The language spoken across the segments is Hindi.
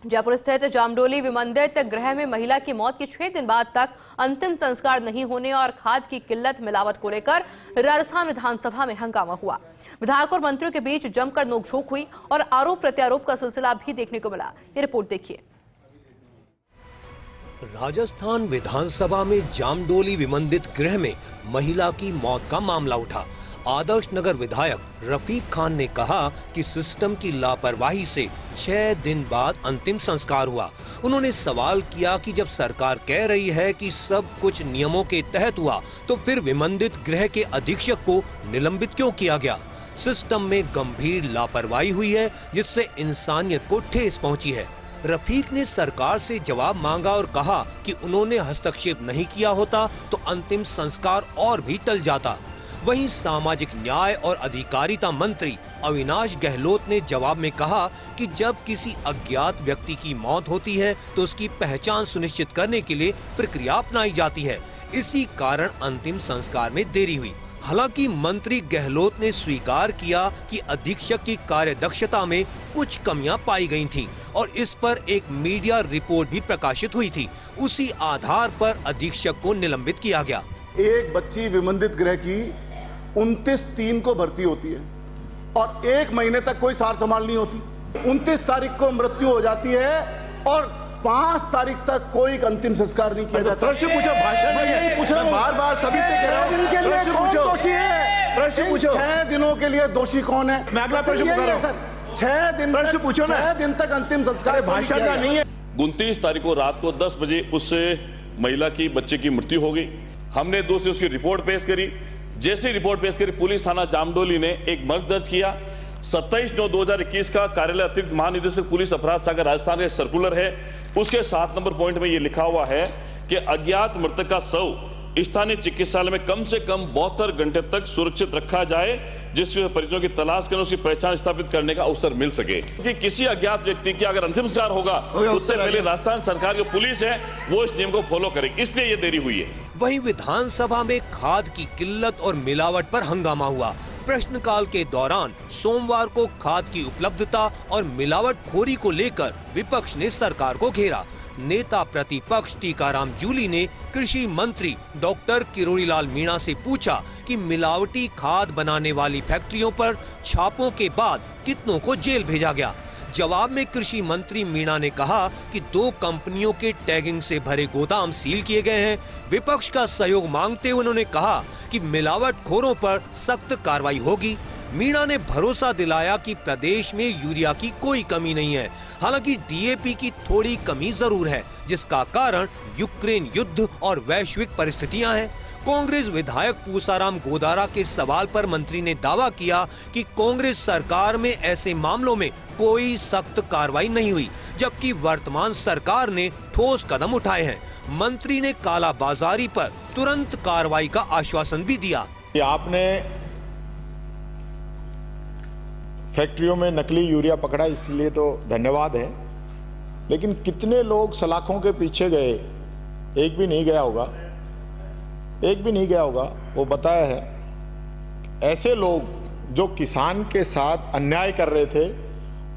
जयपुर स्थित जामडोली विमंदित गृह में महिला की मौत के 6 दिन बाद तक अंतिम संस्कार नहीं होने और खाद की किल्लत मिलावट को लेकर राजस्थान विधानसभा में हंगामा हुआ। विधायक और मंत्रियों के बीच जमकर नोकझोंक हुई और आरोप प्रत्यारोप का सिलसिला भी देखने को मिला। ये रिपोर्ट देखिए। राजस्थान विधानसभा में जामडोली विमंदित गृह में महिला की मौत का मामला उठा। आदर्श नगर विधायक रफीक खान ने कहा कि सिस्टम की लापरवाही से 6 दिन बाद अंतिम संस्कार हुआ। उन्होंने सवाल किया कि जब सरकार कह रही है कि सब कुछ नियमों के तहत हुआ, तो फिर विमंदित गृह के अधीक्षक को निलंबित क्यों किया गया? सिस्टम में गंभीर लापरवाही हुई है, जिससे इंसानियत को ठेस पहुंची है। रफीक ने सरकार से जवाब मांगा और कहा कि उन्होंने हस्तक्षेप नहीं किया होता तो अंतिम संस्कार और भी टल जाता। वहीं सामाजिक न्याय और अधिकारिता मंत्री अविनाश गहलोत ने जवाब में कहा कि जब किसी अज्ञात व्यक्ति की मौत होती है तो उसकी पहचान सुनिश्चित करने के लिए प्रक्रिया अपनाई जाती है। इसी कारण अंतिम संस्कार में देरी हुई। हालांकि मंत्री गहलोत ने स्वीकार किया कि अधीक्षक की कार्यदक्षता में कुछ कमियां पाई गई थीं और इस पर एक मीडिया रिपोर्ट भी प्रकाशित हुई थी। उसी आधार पर अधीक्षक को निलंबित किया गया। एक बच्ची विमंदित गृह की 29/3 को भर्ती होती है और 1 महीने तक कोई सार संभाल नहीं होती। 29 तारीख को मृत्यु हो जाती है और 5 तारीख तक कोई अंतिम संस्कार नहीं किया जाता। प्रश्न पूछो, भाषण मैं यही पूछ रहा हूं, बार-बार सभी से कह रहा हूं, दिन के लिए कौन दोषी है? प्रश्न पूछो। 6 दिनों के लिए दोषी कौन है? मैं अगला प्रश्न पूछ रहा हूं सर। 6 दिन प्रश्न पूछो ना। 6 दिन तक अंतिम संस्कार भाषा का नहीं है। 29 तारीख को रात को 10 बजे उस महिला की बच्चे की मृत्यु हो गई। हमने दूसरी उसकी रिपोर्ट पेश करी। जैसे रिपोर्ट पेश करी, पुलिस थाना जामडोली ने एक मर्ग दर्ज किया। 27/9/2021 का कार्यालय अतिरिक्त महानिदेशक पुलिस अपराध शाखा राजस्थान का सर्कुलर है। उसके 7 नंबर पॉइंट में यह लिखा हुआ है कि अज्ञात मृतक का शव स्थानीय चिकित्सालय में कम से कम 72 घंटे तक सुरक्षित रखा जाए, जिससे परिजनों की तलाश कर उसकी पहचान स्थापित करने का अवसर मिल सके। कि किसी अज्ञात व्यक्ति की अगर अंतिम संस्कार होगा, उससे पहले राजस्थान सरकार की पुलिस है वो इस नियम को फॉलो करेगी, इसलिए ये देरी हुई है। वहीं विधानसभा में खाद की किल्लत और मिलावट पर हंगामा हुआ। प्रश्नकाल के दौरान सोमवार को खाद की उपलब्धता और मिलावटखोरी को लेकर विपक्ष ने सरकार को घेरा। नेता प्रतिपक्ष टीकाराम जूली ने कृषि मंत्री डॉक्टर किरोड़ीलाल मीणा से पूछा कि मिलावटी खाद बनाने वाली फैक्ट्रियों पर छापों के बाद कितनों को जेल भेजा गया। जवाब में कृषि मंत्री मीणा ने कहा कि 2 कंपनियों के टैगिंग से भरे गोदाम सील किए गए हैं। विपक्ष का सहयोग मांगते हुए उन्होंने कहा कि मिलावटखोरों पर सख्त कार्रवाई होगी। मीणा ने भरोसा दिलाया कि प्रदेश में यूरिया की कोई कमी नहीं है। हालांकि डीएपी की थोड़ी कमी जरूर है, जिसका कारण यूक्रेन युद्ध और वैश्विक परिस्थितियां हैं। कांग्रेस विधायक पूसाराम गोदारा के सवाल पर मंत्री ने दावा किया कि कांग्रेस सरकार में ऐसे मामलों में कोई सख्त कार्रवाई नहीं हुई, जबकि वर्तमान सरकार ने ठोस कदम उठाए हैं। मंत्री ने कालाबाजारी पर तुरंत कार्रवाई का आश्वासन भी दिया। आपने फैक्ट्रियों में नकली यूरिया पकड़ा, इसलिए तो धन्यवाद है, लेकिन कितने लोग सलाखों के पीछे गए? एक भी नहीं गया होगा, एक भी नहीं गया होगा। वो बताया है ऐसे लोग जो किसान के साथ अन्याय कर रहे थे,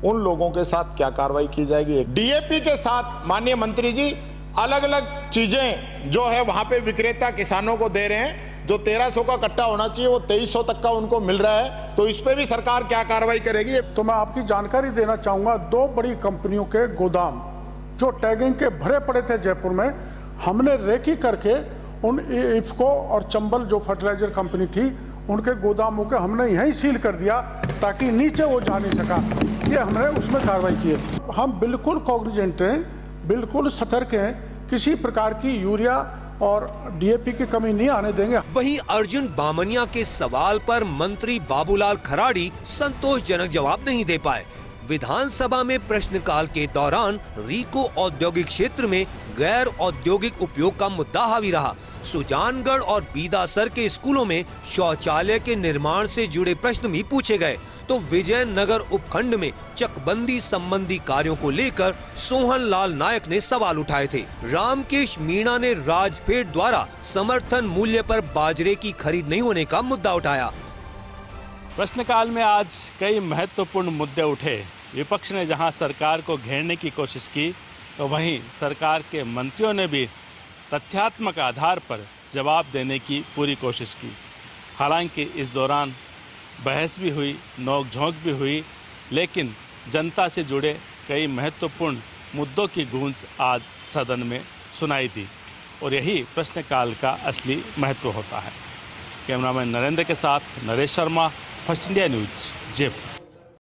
उन लोगों के साथ क्या कार्रवाई की जाएगी? डीएपी के साथ माननीय मंत्री जी अलग अलग चीजें जो है वहां पे विक्रेता किसानों को दे रहे हैं। जो 1300 का कट्टा होना चाहिए वो 2300 तक का उनको मिल रहा है, तो इस पे भी सरकार क्या कार्रवाई करेगी? तो मैं आपकी जानकारी देना चाहूंगा, 2 बड़ी कंपनियों के गोदाम जो टैगिंग के भरे पड़े थे जयपुर में, हमने रेकी करके उन इफ्को और चंबल जो फर्टिलाइजर कंपनी थी उनके गोदामों के हमने यहीं सील कर दिया ताकि नीचे वो जा नहीं सका। ये हमने उसमें कार्रवाई की है। हम बिल्कुल कॉग्निजेंट हैं, बिल्कुल सतर्क हैं, किसी प्रकार की यूरिया और डीएपी की कमी नहीं आने देंगे। वहीं अर्जुन बामनिया के सवाल पर मंत्री बाबूलाल खराड़ी संतोषजनक जवाब नहीं दे पाए। विधानसभा में प्रश्नकाल के दौरान रीको औद्योगिक क्षेत्र में गैर औद्योगिक उपयोग का मुद्दा हावी रहा। सुजानगढ़ और बीदासर के स्कूलों में शौचालय के निर्माण से जुड़े प्रश्न भी पूछे गए, तो विजयनगर उपखंड में चकबंदी संबंधी कार्यों को लेकर सोहन लाल नायक ने सवाल उठाए थे। रामकेश मीणा ने राजफेड द्वारा समर्थन मूल्य पर बाजरे की खरीद नहीं होने का मुद्दा उठाया। प्रश्नकाल में आज कई महत्वपूर्ण मुद्दे उठे, विपक्ष ने जहां सरकार को घेरने की कोशिश की तो वहीं सरकार के मंत्रियों ने भी तथ्यात्मक आधार पर जवाब देने की पूरी कोशिश की। हालांकि इस दौरान बहस भी हुई, नोक-झोंक भी हुई, लेकिन जनता से जुड़े कई महत्वपूर्ण मुद्दों की गूंज आज सदन में सुनाई दी और यही प्रश्नकाल का असली महत्व होता है। कैमरामैन नरेंद्र के साथ Naresh Sharma, first India news, Jaipur.